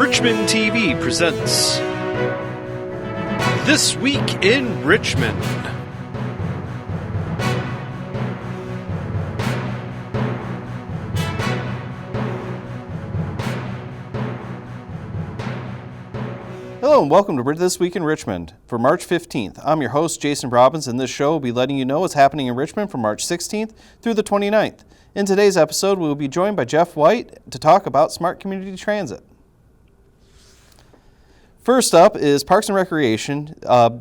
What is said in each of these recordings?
Richmond TV presents This Week in Richmond. Hello and welcome to This Week in Richmond for March 15th. I'm your host, Jason Robbins, and this show will be letting you know what's happening in Richmond from March 16th through the 29th. In today's episode, we will be joined by Jeff White to talk about smart community transit. First up is Parks and Recreation.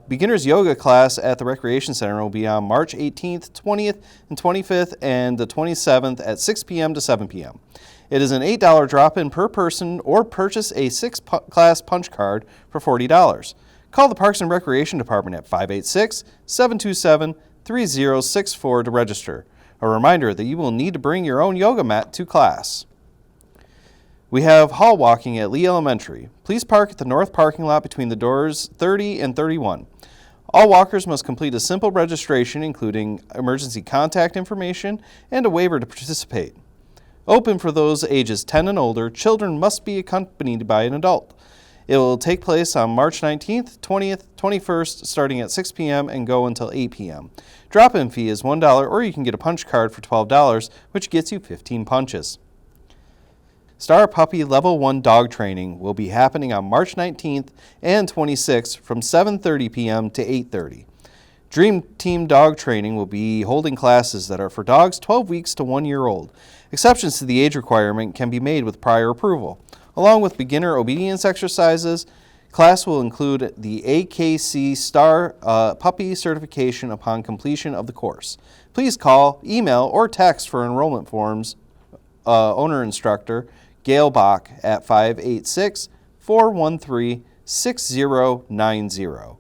Beginner's yoga class at the Recreation Center will be on March 18th, 20th, and 25th, and the 27th at 6 p.m. to 7 p.m. It is an $8 drop-in per person or purchase a 6-class punch card for $40. Call the Parks and Recreation Department at 586-727-3064 to register. A reminder that you will need to bring your own yoga mat to class. We have hall walking at Lee Elementary. Please park at the north parking lot between the doors 30 and 31. All walkers must complete a simple registration including emergency contact information and a waiver to participate. Open for those ages 10 and older, children must be accompanied by an adult. It will take place on March 19th, 20th, 21st, starting at 6 p.m. and go until 8 p.m. Drop-in fee is $1, or you can get a punch card for $12, which gets you 15 punches. Star Puppy Level 1 Dog Training will be happening on March 19th and 26th from 7:30 p.m. to 8:30. Dream Team Dog Training will be holding classes that are for dogs 12 weeks to 1 year old. Exceptions to the age requirement can be made with prior approval. Along with beginner obedience exercises, class will include the AKC Star Puppy certification upon completion of the course. Please call, email, or text for enrollment forms owner-instructor Gail Bach at 586-413-6090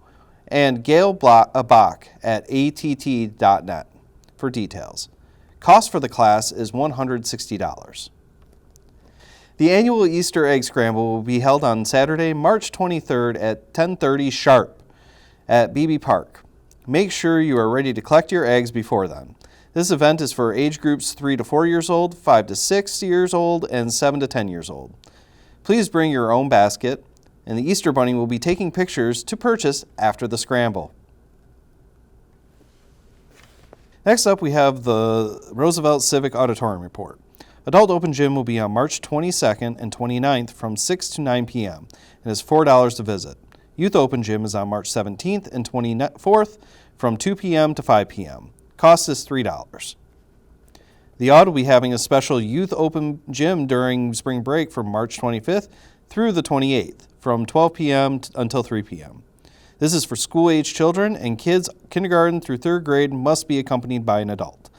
and Gail Bach at att.net for details. Cost for the class is $160. The annual Easter Egg Scramble will be held on Saturday, March 23rd at 10:30 sharp at BB Park. Make sure you are ready to collect your eggs before then. This event is for age groups 3 to 4 years old, 5 to 6 years old, and 7 to 10 years old. Please bring your own basket, and the Easter Bunny will be taking pictures to purchase after the scramble. Next up, we have the Roosevelt Civic Auditorium Report. Adult Open Gym will be on March 22nd and 29th from 6 to 9 p.m. It is $4 to visit. Youth Open Gym is on March 17th and 24th from 2 p.m. to 5 p.m. Cost is $3. The Odd will be having a special Youth Open Gym during spring break from March 25th through the 28th from 12 p.m. until 3 p.m. This is for school-age children, and kids kindergarten through 3rd grade must be accompanied by an adult.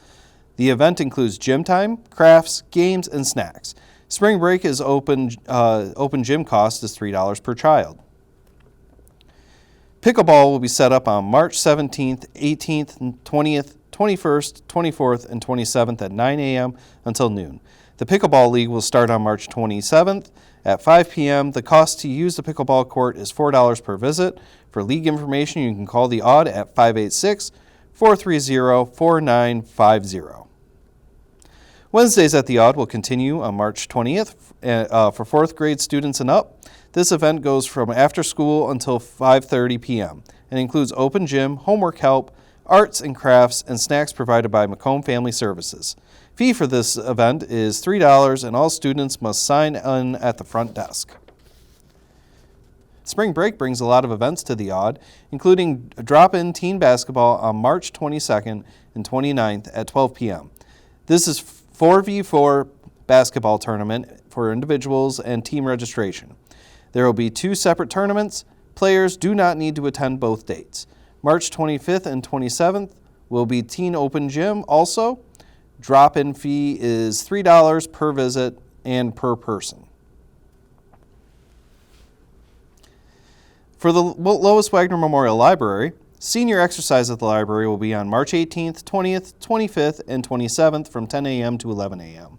The event includes gym time, crafts, games, and snacks. Spring break is open gym cost is $3 per child. Pickleball will be set up on March 17th, 18th, 20th, 21st, 24th, and 27th at 9 a.m. until noon. The Pickleball League will start on March 27th at 5 p.m. The cost to use the pickleball court is $4 per visit. For league information, you can call the Odd at 586-430-4950. Wednesdays at the Odd will continue on March 20th for 4th grade students and up. This event goes from after school until 5:30 p.m. and includes open gym, homework help, arts and crafts, and snacks provided by Macomb Family Services. Fee for this event is $3, and all students must sign in at the front desk. Spring break brings a lot of events to the Odd, including drop-in teen basketball on March 22nd and 29th at 12 p.m. This is 4v4 basketball tournament for individuals and team registration. There will be 2 separate tournaments. Players do not need to attend both dates. March 25th and 27th will be Teen Open Gym also. Drop-in fee is $3 per visit and per person. For the Lois Wagner Memorial Library, senior exercise at the library will be on March 18th, 20th, 25th, and 27th from 10 a.m. to 11 a.m.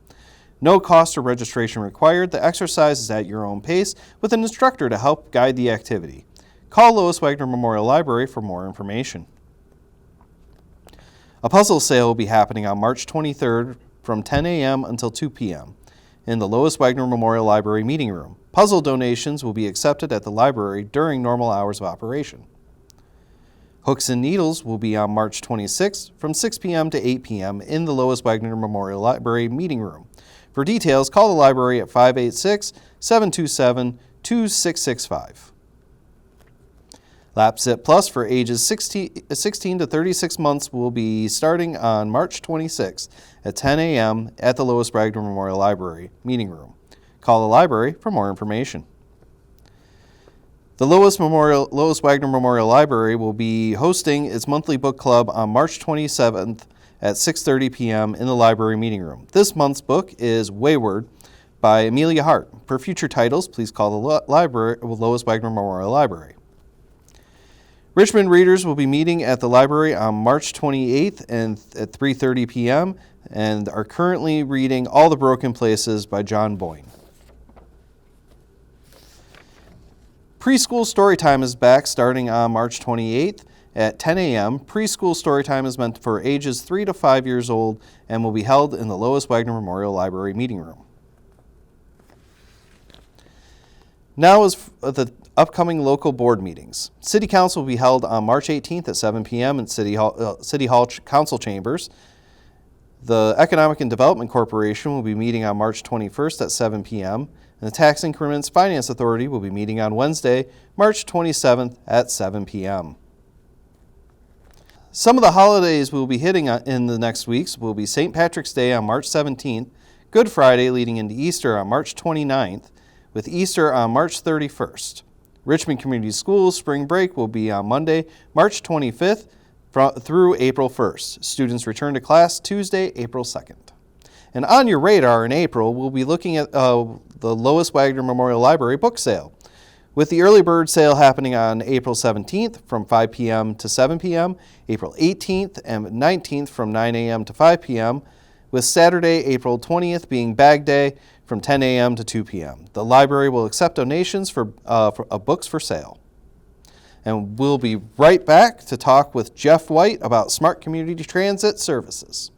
No cost or registration required. The exercise is at your own pace with an instructor to help guide the activity. Call Lois Wagner Memorial Library for more information. A puzzle sale will be happening on March 23rd from 10 a.m. until 2 p.m. in the Lois Wagner Memorial Library meeting room. Puzzle donations will be accepted at the library during normal hours of operation. Hooks and Needles will be on March 26th from 6 p.m. to 8 p.m. in the Lois Wagner Memorial Library meeting room. For details, call the library at 586-727-2665. Lap Sit Plus for ages 16 to 36 months will be starting on March 26th at 10 a.m. at the Lois Wagner Memorial Library meeting room. Call the library for more information. The Lois Wagner Memorial Library will be hosting its monthly book club on March 27th at 6:30 p.m. in the library meeting room. This month's book is Wayward by Amelia Hart. For future titles, please call the Lois Wagner Memorial Library. Richmond readers will be meeting at the library on March 28th and at 3:30 p.m. and are currently reading All the Broken Places by John Boyne. Preschool Storytime is back starting on March 28th at 10 a.m. Preschool Storytime is meant for ages 3 to 5 years old and will be held in the Lois Wagner Memorial Library meeting room. Now is the upcoming local board meetings. City Council will be held on March 18th at 7 p.m. in City Hall Council Chambers. The Economic and Development Corporation will be meeting on March 21st at 7 p.m. And the Tax Increments Finance Authority will be meeting on Wednesday, March 27th at 7 p.m. Some of the holidays we'll be hitting in the next weeks will be St. Patrick's Day on March 17th, Good Friday leading into Easter on March 29th, with Easter on March 31st. Richmond Community Schools spring break will be on Monday, March 25th through April 1st. Students return to class Tuesday, April 2nd. And on your radar in April, we'll be looking at the Lois Wagner Memorial Library book sale, with the early bird sale happening on April 17th from 5 p.m. to 7 p.m., April 18th and 19th from 9 a.m. to 5 p.m., with Saturday, April 20th being Bag Day from 10 a.m. to 2 p.m. The library will accept donations for books for sale. And we'll be right back to talk with Jeff White about Smart Community Transit Services.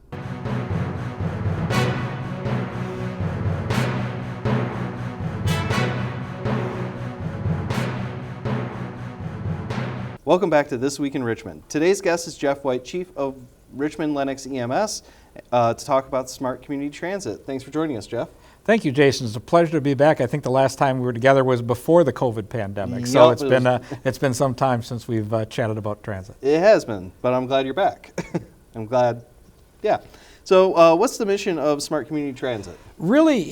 Welcome back to This Week in Richmond. Today's guest is Jeff White, Chief of Richmond Lennox EMS, to talk about Smart Community Transit. Thanks for joining us, Jeff. Thank you, Jason. It's a pleasure to be back. I think the last time we were together was before the COVID pandemic, so it's been some time since we've chatted about transit. It has been, but I'm glad you're back. I'm glad. Yeah. So what's the mission of Smart Community Transit? Really,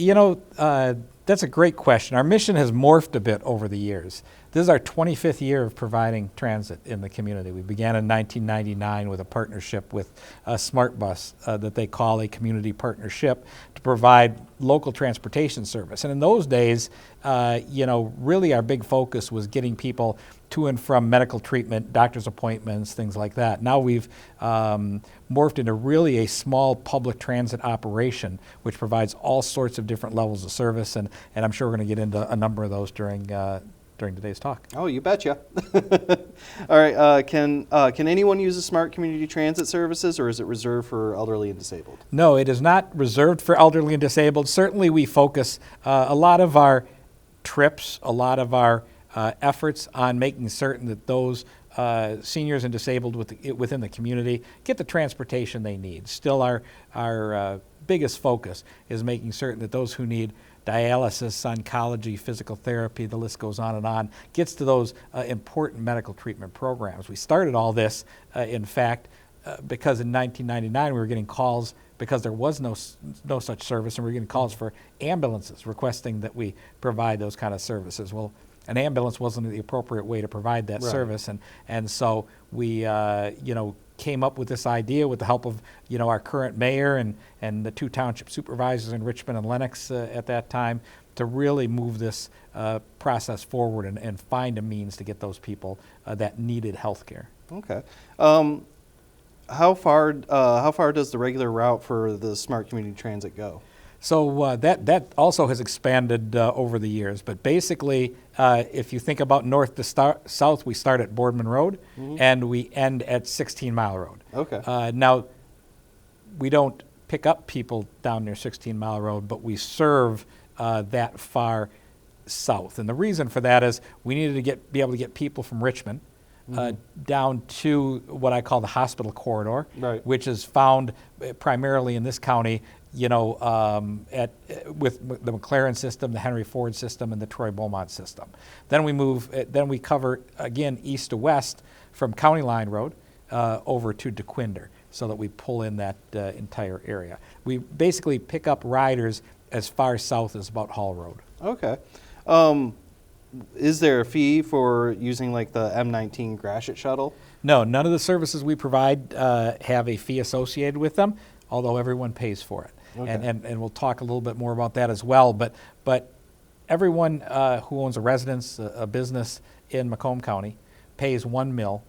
that's a great question. Our mission has morphed a bit over the years. This is our 25th year of providing transit in the community. We began in 1999 with a partnership with Smart Bus that they call a community partnership to provide local transportation service. And in those days, really our big focus was getting people to and from medical treatment, doctor's appointments, things like that. Now we've morphed into really a small public transit operation, which provides all sorts of different levels of service, and I'm sure we're going to get into a number of those during today's talk. Oh, you betcha. All right, can anyone use the Smart Community Transit Services, or is it reserved for elderly and disabled? No, it is not reserved for elderly and disabled. Certainly we focus a lot of our trips, a lot of our efforts on making certain that those seniors and disabled within the community get the transportation they need. Still our biggest focus is making certain that those who need dialysis, oncology, physical therapy, the list goes on, gets to those important medical treatment programs. We started all this, in fact, because in 1999 we were getting calls because there was no such service, and we were getting calls for ambulances requesting that we provide those kind of services. Well, an ambulance wasn't the appropriate way to provide that service, and so we came up with this idea with the help of our current mayor and the two township supervisors in Richmond and Lennox at that time to really move this process forward and find a means to get those people that needed health care. Okay. How far does the regular route for the Smart Community Transit go? So that also has expanded over the years. But basically, if you think about north to south, we start at Boardman Road, and we end at 16 Mile Road. Okay. Now, we don't pick up people down near 16 Mile Road, but we serve that far south. And the reason for that is we needed to be able to get people from Richmond down to what I call the hospital corridor, Right. which is found primarily in this county, with the McLaren system, the Henry Ford system, and the Troy Beaumont system. Then we cover again east to west from County Line Road over to DeQuinder, so that we pull in that entire area. We basically pick up riders as far south as about Hall Road. Okay. Is there a fee for using like the M19 Gratiot shuttle? No, none of the services we provide have a fee associated with them, although everyone pays for it. Okay. And we'll talk a little bit more about that as well. But everyone who owns a residence, a business in Macomb County, pays $1 million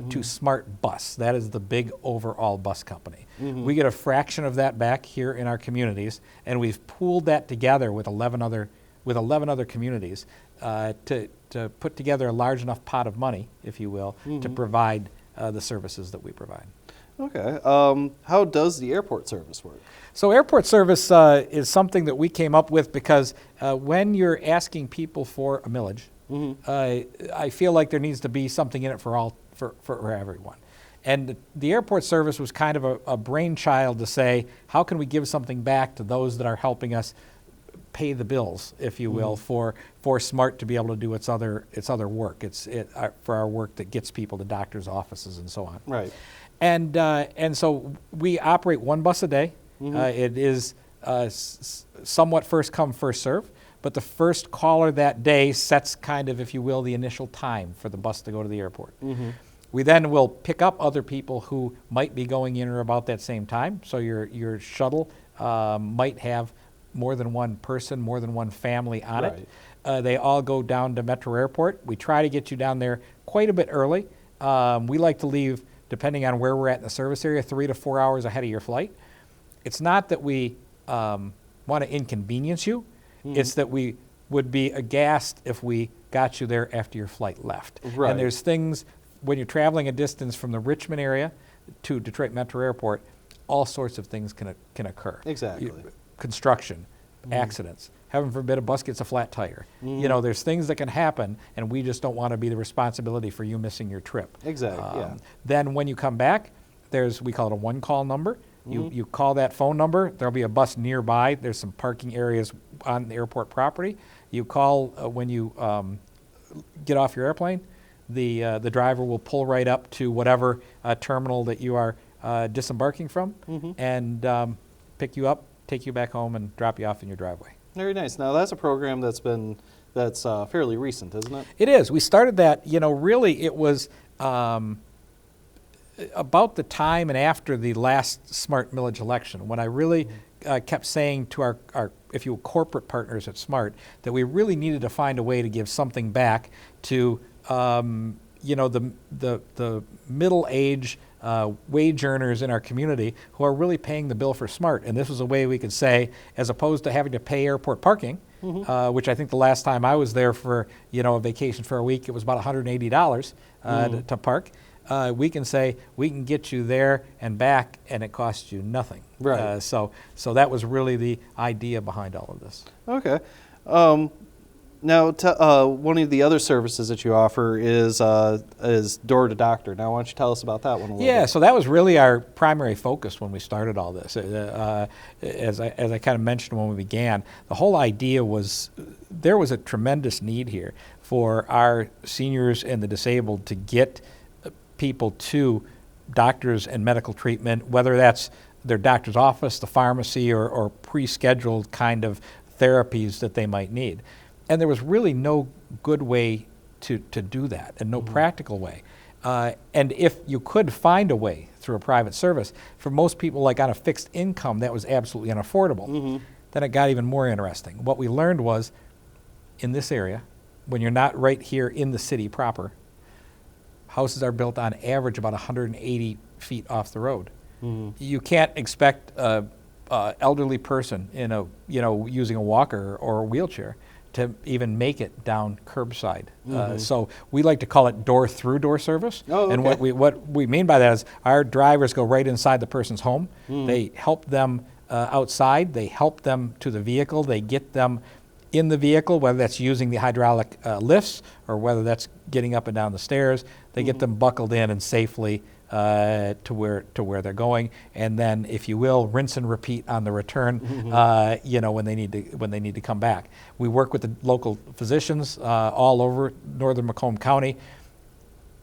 to Smart Bus. That is the big overall bus company. We get a fraction of that back here in our communities, and we've pooled that together with 11 other communities to put together a large enough pot of money, if you will, to provide the services that we provide. Okay. How does the airport service work? So airport service is something that we came up with because when you're asking people for a millage, I feel like there needs to be something in it for everyone. And the airport service was kind of a brainchild to say, how can we give something back to those that are helping us pay the bills, if you will, for SMART to be able to do its other work. For our work that gets people to doctors' offices and so on. Right. And so we operate one bus a day. It is somewhat first come, first serve, but the first caller that day sets kind of, if you will, the initial time for the bus to go to the airport. We then will pick up other people who might be going in or about that same time. So your shuttle might have more than one person, more than one family on it. They all go down to Metro Airport. We try to get you down there quite a bit early. We like to leave, depending on where we're at in the service area, 3 to 4 hours ahead of your flight. It's not that we want to inconvenience you. It's that we would be aghast if we got you there after your flight left. Right. And there's things, when you're traveling a distance from the Richmond area to Detroit Metro Airport, all sorts of things can occur. Exactly. Construction, accidents. Heaven forbid a bus gets a flat tire. There's things that can happen, and we just don't want to be the responsibility for you missing your trip. Exactly, yeah. Then when you come back, we call it a one-call number. You call that phone number. There'll be a bus nearby. There's some parking areas on the airport property. You call when you get off your airplane. The driver will pull right up to whatever terminal that you are disembarking from, and pick you up, take you back home, and drop you off in your driveway. Very nice. Now that's a program that's fairly recent, isn't it? It is. We started that. Really, it was about the time and after the last Smart Millage election when I really kept saying to our if you will, corporate partners at Smart that we really needed to find a way to give something back to the middle age wage earners in our community who are really paying the bill for SMART. And this was a way we could say, as opposed to having to pay airport parking, which I think the last time I was there for a vacation for a week, it was about $180 to park. We can say we can get you there and back, and it costs you nothing. Right. So that was really the idea behind all of this. Okay. Now, one of the other services that you offer is door to doctor. Now, why don't you tell us about that one a little bit? Yeah, so that was really our primary focus when we started all this. As I kind of mentioned when we began, the whole idea was there was a tremendous need here for our seniors and the disabled to get people to doctors and medical treatment, whether that's their doctor's office, the pharmacy, or pre-scheduled kind of therapies that they might need. And there was really no good way to do that, and no practical way. And if you could find a way through a private service, for most people like on a fixed income, that was absolutely unaffordable. Then it got even more interesting. What we learned was, in this area, when you're not right here in the city proper, houses are built on average about 180 feet off the road. You can't expect an elderly person using a walker or a wheelchair to even make it down curbside. So we like to call it door-through-door service. Oh, okay. And what we mean by that is our drivers go right inside the person's home. They help them outside. They help them to the vehicle. They get them in the vehicle, whether that's using the hydraulic lifts or whether that's getting up and down the stairs. They get them buckled in and safely to where they're going, and then, if you will, rinse and repeat on the return. When they need to come back. We work with the local physicians all over northern Macomb County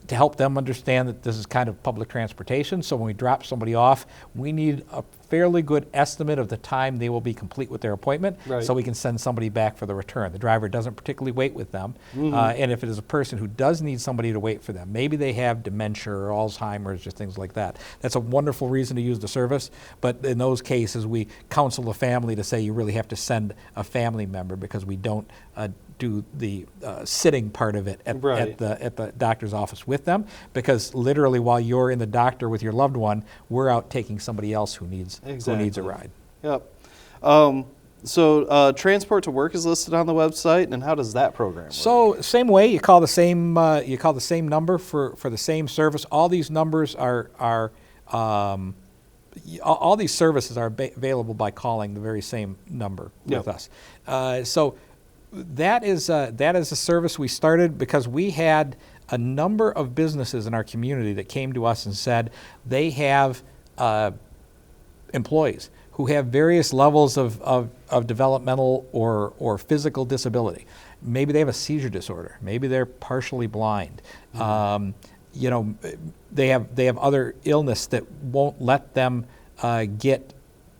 to help them understand that this is kind of public transportation. So when we drop somebody off, we need a fairly good estimate of the time they will be complete with their appointment, Right. so we can send somebody back for the return. The driver doesn't particularly wait with them. And if it is a person who does need somebody to wait for them, maybe they have dementia or Alzheimer's or things like that, that's a wonderful reason to use the service. But in those cases, we counsel the family to say you really have to send a family member, because we don't do the sitting part of it at Right. the doctor's office with them, because literally while you're in the doctor with your loved one, we're out taking somebody else who needs a ride. Yep. So transport to work is listed on the website, and how does that program work? So same way, you call the same number for the same service. All these numbers are all these services are available by calling the very same number with Yep. us. So that is a service we started because we had a number of businesses in our community that came to us and said they have employees who have various levels of developmental or physical disability. Maybe they have a seizure disorder. Maybe they're partially blind. They have other illness that won't let them get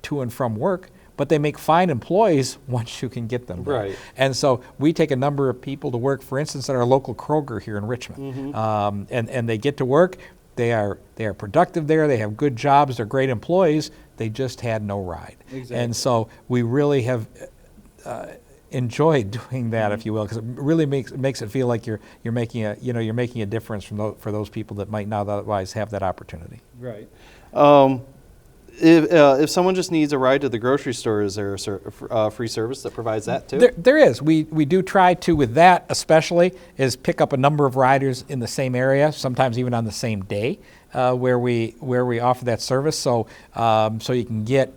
to and from work, but they make fine employees once you can get them there. Right. And so we take a number of people to work, for instance, at our local Kroger here in Richmond. And they get to work. They are productive there. They have good jobs. They're great employees. They just had no ride. Exactly. And so we really have enjoyed doing that, if you will, because it really makes it feel like you're making a difference for those people that might not otherwise have that opportunity. Right. If someone just needs a ride to the grocery store, is there a free service that provides that too? There is. We do try to, with that especially, is pick up a number of riders in the same area, sometimes even on the same day, where we offer that service. So you can get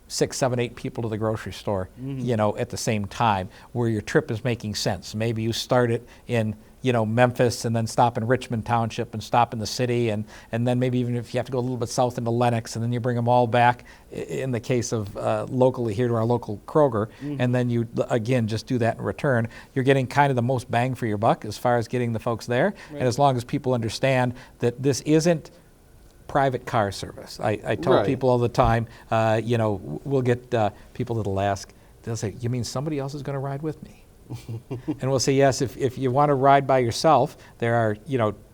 6, 7, 8 people to the grocery store, at the same time, where your trip is making sense. Maybe you start it in Memphis and then stop in Richmond Township and stop in the city, and then maybe even if you have to go a little bit south into Lenox, and then you bring them all back in the case of locally here to our local Kroger, and then you again just do that in return. You're getting kind of the most bang for your buck as far as getting the folks there, and as long as people understand that this isn't private car service. I tell Right. people all the time, we'll get people that'll ask, they'll say, "You mean somebody else is going to ride with me?" And we'll say, yes, if you want to ride by yourself, there are,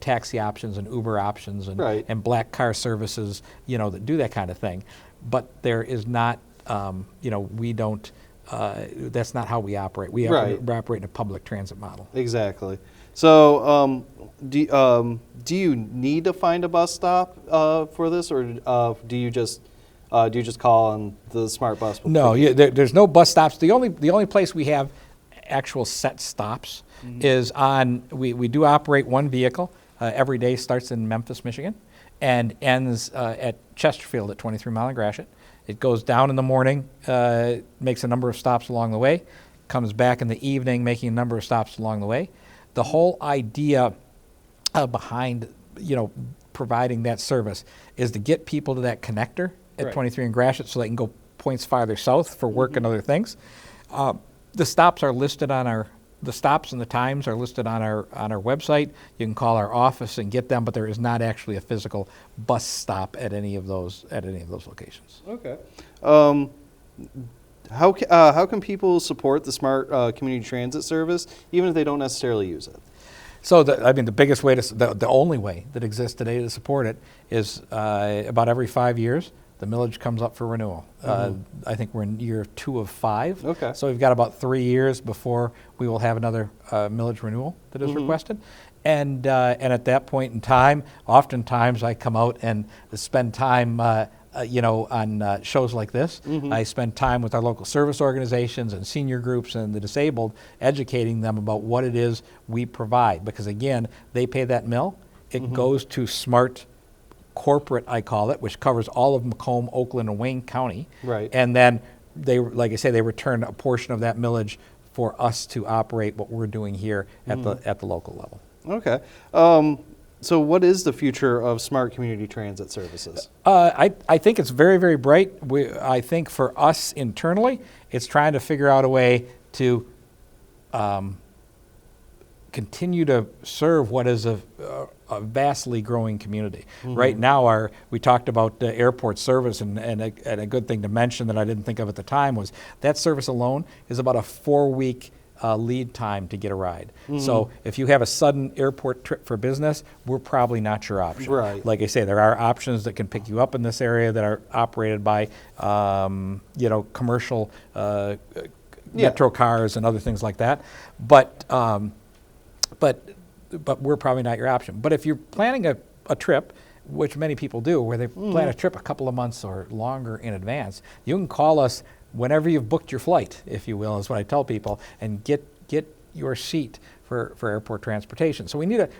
taxi options and Uber options and, Right. and black car services, that do that kind of thing. But there is not, we don't, that's not how we operate. We Right. operate in a public transit model. Exactly. So, do you need to find a bus stop for this, or do you just call on the smart bus? No, there's no bus stops. The only place we have actual set stops is on, we do operate one vehicle every day, starts in Memphis, Michigan, and ends at Chesterfield at 23 Mile and Gratiot. It goes down in the morning, makes a number of stops along the way, comes back in the evening, making a number of stops along the way. The whole idea behind providing that service is to get people to that connector at Right. 23 and Gratiot so they can go points farther south for work and other things. The stops are listed on the stops and the times are listed on our website. You can call our office and get them, but there is not actually a physical bus stop at any of those locations. Okay. How can people support the smart community transit service even if they don't necessarily use it? So the biggest way the only way that exists today to support it is about every 5 years. The millage comes up for renewal. I think we're in year 2 of 5. Okay. So we've got about 3 years before we will have another millage renewal that is requested. And at that point in time, oftentimes I come out and spend time on shows like this. I spend time with our local service organizations and senior groups and the disabled, educating them about what it is we provide. Because again, they pay that mill. It goes to SMART corporate, I call it, which covers all of Macomb, Oakland, and Wayne County. Right. And then they, like I say, they return a portion of that millage for us to operate what we're doing here at the local level. Okay. So what is the future of smart community transit services? I think it's very, very bright. I think for us internally, it's trying to figure out a way to continue to serve what is a vastly growing community. Right now, we talked about the airport service, and a good thing to mention that I didn't think of at the time was that service alone is about a 4-week lead time to get a ride. So if you have a sudden airport trip for business, we're probably not your option. Right. Like I say, there are options that can pick you up in this area that are operated by commercial metro cars and other things like that. But we're probably not your option. But if you're planning a trip, which many people do, where they plan a trip a couple of months or longer in advance, you can call us whenever you've booked your flight, if you will, is what I tell people, and get your seat for airport transportation. So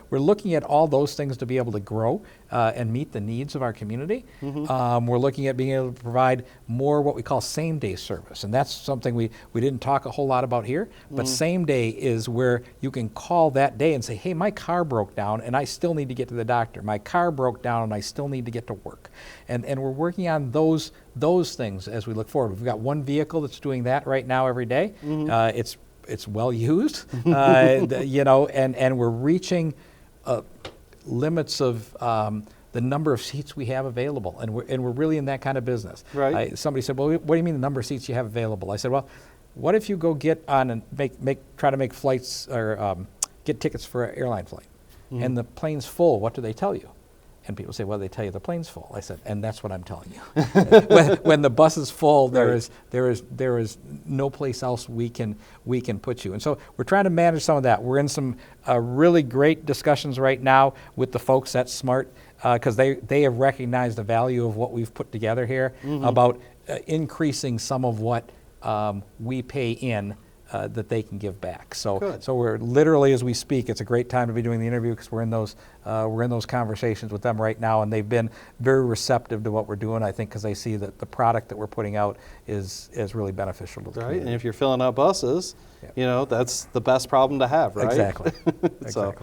we're looking at all those things to be able to grow and meet the needs of our community. We're looking at being able to provide more what we call same-day service, and that's something we didn't talk a whole lot about here, but same-day is where you can call that day and say, hey, my car broke down and I still need to get to the doctor. My car broke down and I still need to get to work. And we're working on those things as we look forward. We've got one vehicle that's doing that right now every day. It's well used, and we're reaching limits of the number of seats we have available, and we're really in that kind of business. Right. Somebody said, well, what do you mean the number of seats you have available? I said, well, what if you go get on and try to make flights or get tickets for an airline flight, and the plane's full? What do they tell you? And people say, well, they tell you the plane's full. I said, and that's what I'm telling you. when the bus is full, there is no place else we can put you. And so we're trying to manage some of that. We're in some really great discussions right now with the folks at SMART because they have recognized the value of what we've put together here about increasing some of what we pay in that they can give back. So we're literally, as we speak, it's a great time to be doing the interview because we're in those conversations with them right now, and they've been very receptive to what we're doing. I think because they see that the product that we're putting out is really beneficial to the community. And if you're filling up buses, that's the best problem to have, right? Exactly. So,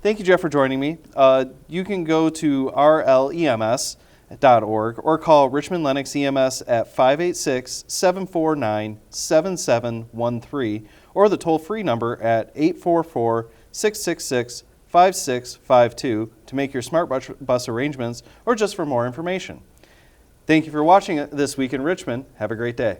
thank you, Jeff, for joining me. You can go to rlems.org or call Richmond Lennox EMS at 586-749-7713 or the toll-free number at 844-666-5652 to make your smart bus arrangements or just for more information. Thank you for watching This Week in Richmond. Have a great day.